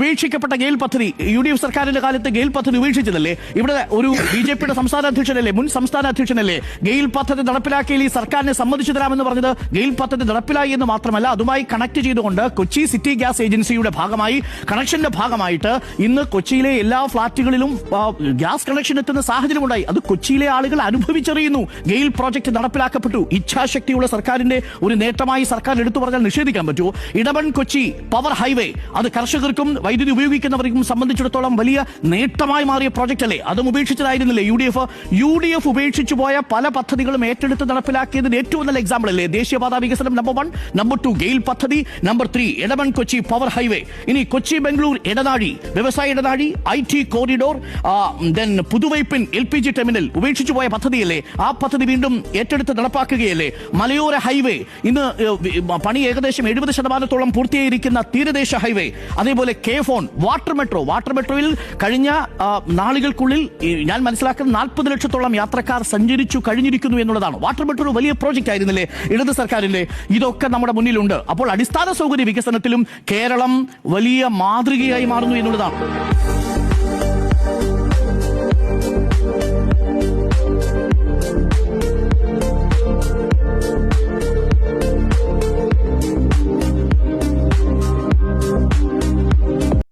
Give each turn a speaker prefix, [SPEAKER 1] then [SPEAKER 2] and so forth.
[SPEAKER 1] ഉപേക്ഷിക്കപ്പെട്ട ഗെയിൽ പദ്ധതി UDF സർക്കാരിന്റെ കാലത്ത് ഗെയിൽ പദ്ധതി ഉപേക്ഷിച്ചതല്ലേ? ഇവിടെ ഒരു BJPയുടെ സംസ്ഥാന അധ്യക്ഷനല്ലേ, മുൻ സംസ്ഥാന അധ്യക്ഷനല്ലേ ഗെയിൽ പദ്ധതി നടപ്പിലാക്കിയിൽ ഈ സർക്കാരിനെ സമ്മതിച്ചു തരാമെന്ന് പറഞ്ഞത്? ഗെയിൽ പദ്ധതി നടപ്പിലായി എന്ന് മാത്രമല്ല, അതുമായി കണക്ട് ചെയ്തുകൊണ്ട് കൊച്ചി സിറ്റി ഗ്യാസ് ഏജൻസിയുടെ ഭാഗമായി കണക്ഷന്റെ ഭാഗമായിട്ട് ഇന്ന് കൊച്ചിയിലെ എല്ലാ ഫ്ളാറ്റുകളിലും ഗ്യാസ് കണക്ഷൻ എത്തുന്ന സാഹചര്യമുണ്ടായി. അത് കൊച്ചിയിലെ ആളുകൾ അനുഭവിച്ചറിയുന്നു. ഗെയിൽ പ്രോജക്ട് നടപ്പിലാക്കപ്പെട്ടു. ഇച്ഛാശക്തിയുള്ള സർക്കാരിന്റെ ഒരു നേട്ടമായി സർക്കാർ എടുത്തു പറഞ്ഞാൽ നിഷേധിക്കാൻ പറ്റുമോ? ഇടവൺ കൊച്ചി പവർ ഹൈവേ, അത് കർഷകർക്കും വൈദ്യുതി ഉപയോഗിക്കുന്നവർക്കും സംബന്ധിച്ചിടത്തോളം വലിയ നേട്ടമായി മാറിയ പ്രോജക്റ്റ് അല്ലേ? അതും ഉപേക്ഷിച്ചതായിരുന്നില്ലേ UDF ഉപേക്ഷിച്ചു പോയ പല പദ്ധതികളും ഏറ്റെടുത്ത് നടപ്പിലാക്കിയതിന് ഏറ്റവും നല്ല എക്സാമ്പിൾ അല്ലേ ദേശീയപാത വികസനം നമ്പർ 1, നമ്പർ 2 ഗെയിൽ പദ്ധതി, നമ്പർ 3 ഇടവൺ കൊച്ചി പവർ ഹൈവേ. ഇനി കൊച്ചി ബംഗളൂർ ഇടനാഴി, വ്യവസായ ഇടനാഴി, IT corridor, Puthuvypeen LPG terminal ഉപേക്ഷിച്ചു പോയ പദ്ധതിയല്ലേ? ആ പദ്ധതി വീണ്ടും ഏറ്റെടുത്ത് നടപ്പാക്കുകയല്ലേ? മലയോര ഹൈവേ, ഇന്ന് പണി ഏകദേശം 70% പൂർത്തിയായിരിക്കുന്ന തീരദേശ ഹൈവേ. അതേപോലെ KFON, വാട്ടർ മെട്രോയിൽ കഴിഞ്ഞ നാളുകൾക്കുള്ളിൽ ഞാൻ മനസ്സിലാക്കുന്ന 40 ലക്ഷത്തോളം യാത്രക്കാർ സഞ്ചരിച്ചു കഴിഞ്ഞിരിക്കുന്നു എന്നുള്ളതാണ്. വാട്ടർ മെട്രോ ഒരു വലിയ പ്രോജക്റ്റ് ആയിരുന്നില്ലേ ഇടത് സർക്കാരിന്റെ? ഇതൊക്കെ നമ്മുടെ മുന്നിലുണ്ട്. അപ്പോൾ അടിസ്ഥാന സൗകര്യ വികസനത്തിലും കേരളം വലിയ മാതൃകയായി മാറുന്നു എന്നുള്ളതാണ്.